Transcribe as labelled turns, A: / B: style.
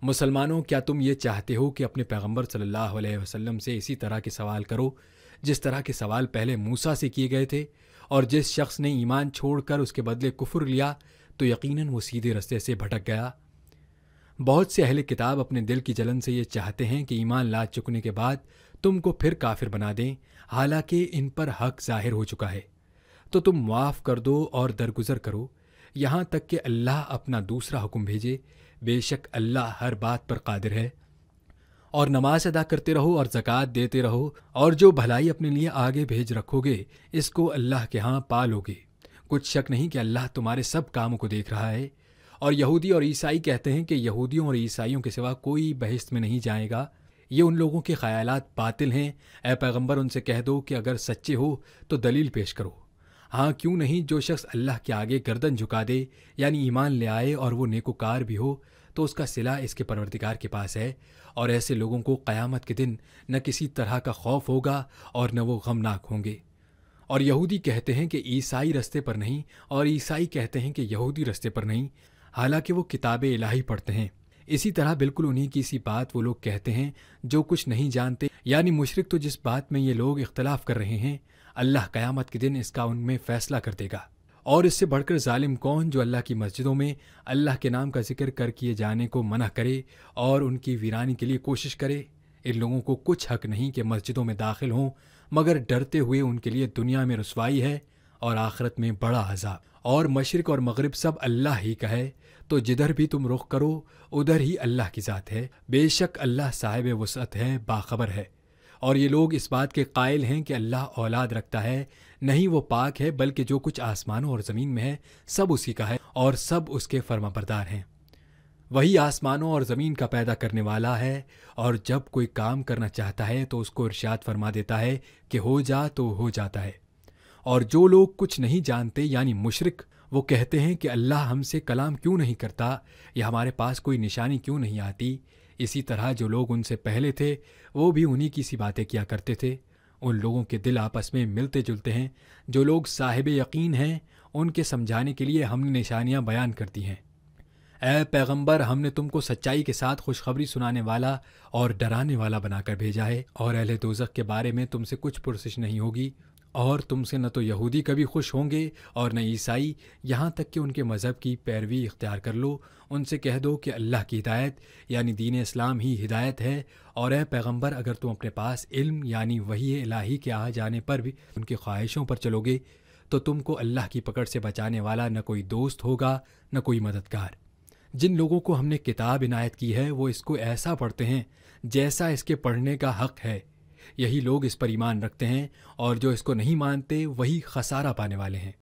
A: مسلمانوں، کیا تم یہ چاہتے ہو کہ اپنے پیغمبر صلی اللہ علیہ وسلم سے اسی طرح کے سوال کرو جس طرح کے سوال پہلے موسیٰ سے کیے گئے تھے؟ اور جس شخص نے ایمان چھوڑ کر اس کے بدلے کفر لیا تو یقیناً وہ سیدھے رستے سے بھٹک گیا۔ بہت سے اہل کتاب اپنے دل کی جلن سے یہ چاہتے ہیں کہ ایمان لا چکنے کے بعد تم کو پھر کافر بنا دیں، حالانکہ ان پر حق ظاہر ہو چکا ہے۔ تو تم معاف کر دو اور درگزر کرو یہاں تک کہ اللہ اپنا دوسرا حکم بھیجے، بے شک اللہ ہر بات پر قادر ہے۔ اور نماز ادا کرتے رہو اور زکوٰۃ دیتے رہو، اور جو بھلائی اپنے لیے آگے بھیج رکھو گے اس کو اللہ کے ہاں پا لو گے۔ کچھ شک نہیں کہ اللہ تمہارے سب کاموں کو دیکھ رہا ہے۔ اور یہودی اور عیسائی کہتے ہیں کہ یہودیوں اور عیسائیوں کے سوا کوئی بہشت میں نہیں جائے گا۔ یہ ان لوگوں کے خیالات باطل ہیں۔ اے پیغمبر، ان سے کہہ دو کہ اگر سچے ہو تو دلیل پیش کرو۔ ہاں کیوں نہیں، جو شخص اللہ کے آگے گردن جھکا دے یعنی ایمان لے آئے اور وہ نیکوکار بھی ہو تو اس کا صلہ اس کے پروردگار کے پاس ہے، اور ایسے لوگوں کو قیامت کے دن نہ کسی طرح کا خوف ہوگا اور نہ وہ غمناک ہوں گے۔ اور یہودی کہتے ہیں کہ عیسائی رستے پر نہیں، اور عیسائی کہتے ہیں کہ یہودی رستے پر نہیں، حالانکہ وہ کتاب الہی پڑھتے ہیں۔ اسی طرح بالکل انہی کی سی بات وہ لوگ کہتے ہیں جو کچھ نہیں جانتے، یعنی مشرک۔ تو جس بات میں یہ لوگ اختلاف کر رہے ہیں اللہ قیامت کے دن اس کا ان میں فیصلہ کر دے گا۔ اور اس سے بڑھ کر ظالم کون جو اللہ کی مسجدوں میں اللہ کے نام کا ذکر کر کیے جانے کو منع کرے اور ان کی ویرانی کے لیے کوشش کرے؟ ان لوگوں کو کچھ حق نہیں کہ مسجدوں میں داخل ہوں، مگر ڈرتے ہوئے ان کے لیے دنیا میں رسوائی ہے اور آخرت میں بڑا عذاب۔ اور مشرق اور مغرب سب اللہ ہی کا ہے، تو جدھر بھی تم رخ کرو ادھر ہی اللہ کی ذات ہے، بے شک اللہ صاحب وسعت ہے، باخبر ہے۔ اور یہ لوگ اس بات کے قائل ہیں کہ اللہ اولاد رکھتا ہے، نہیں، وہ پاک ہے، بلکہ جو کچھ آسمانوں اور زمین میں ہے سب اسی کا ہے اور سب اس کے فرما بردار ہیں۔ وہی آسمانوں اور زمین کا پیدا کرنے والا ہے، اور جب کوئی کام کرنا چاہتا ہے تو اس کو ارشاد فرما دیتا ہے کہ ہو جا تو ہو جاتا ہے۔ اور جو لوگ کچھ نہیں جانتے یعنی مشرک، وہ کہتے ہیں کہ اللہ ہم سے کلام کیوں نہیں کرتا یا ہمارے پاس کوئی نشانی کیوں نہیں آتی۔ اسی طرح جو لوگ ان سے پہلے تھے وہ بھی انہی کی سی باتیں کیا کرتے تھے۔ ان لوگوں کے دل آپس میں ملتے جلتے ہیں۔ جو لوگ صاحب یقین ہیں ان کے سمجھانے کے لیے ہم نے نشانیاں بیان کر دی ہیں۔ اے پیغمبر، ہم نے تم کو سچائی کے ساتھ خوشخبری سنانے والا اور ڈرانے والا بنا کر بھیجا ہے، اور اہل دوزخ کے بارے میں تم سے کچھ پرسش نہیں ہوگی، اور تم سے نہ تو یہودی کبھی خوش ہوں گے اور نہ عیسائی، یہاں تک کہ ان کے مذہب کی پیروی اختیار کر لو۔ ان سے کہہ دو کہ اللہ کی ہدایت یعنی دین اسلام ہی ہدایت ہے، اور اے پیغمبر اگر تم اپنے پاس علم یعنی وحی الہی کے آ جانے پر بھی ان کی خواہشوں پر چلو گے تو تم کو اللہ کی پکڑ سے بچانے والا نہ کوئی دوست ہوگا نہ کوئی مددگار۔ جن لوگوں کو ہم نے کتاب عنایت کی ہے وہ اس کو ایسا پڑھتے ہیں جیسا اس کے پڑھنے کا حق ہے، یہی لوگ اس پر ایمان رکھتے ہیں، اور جو اس کو نہیں مانتے وہی خسارہ پانے والے ہیں۔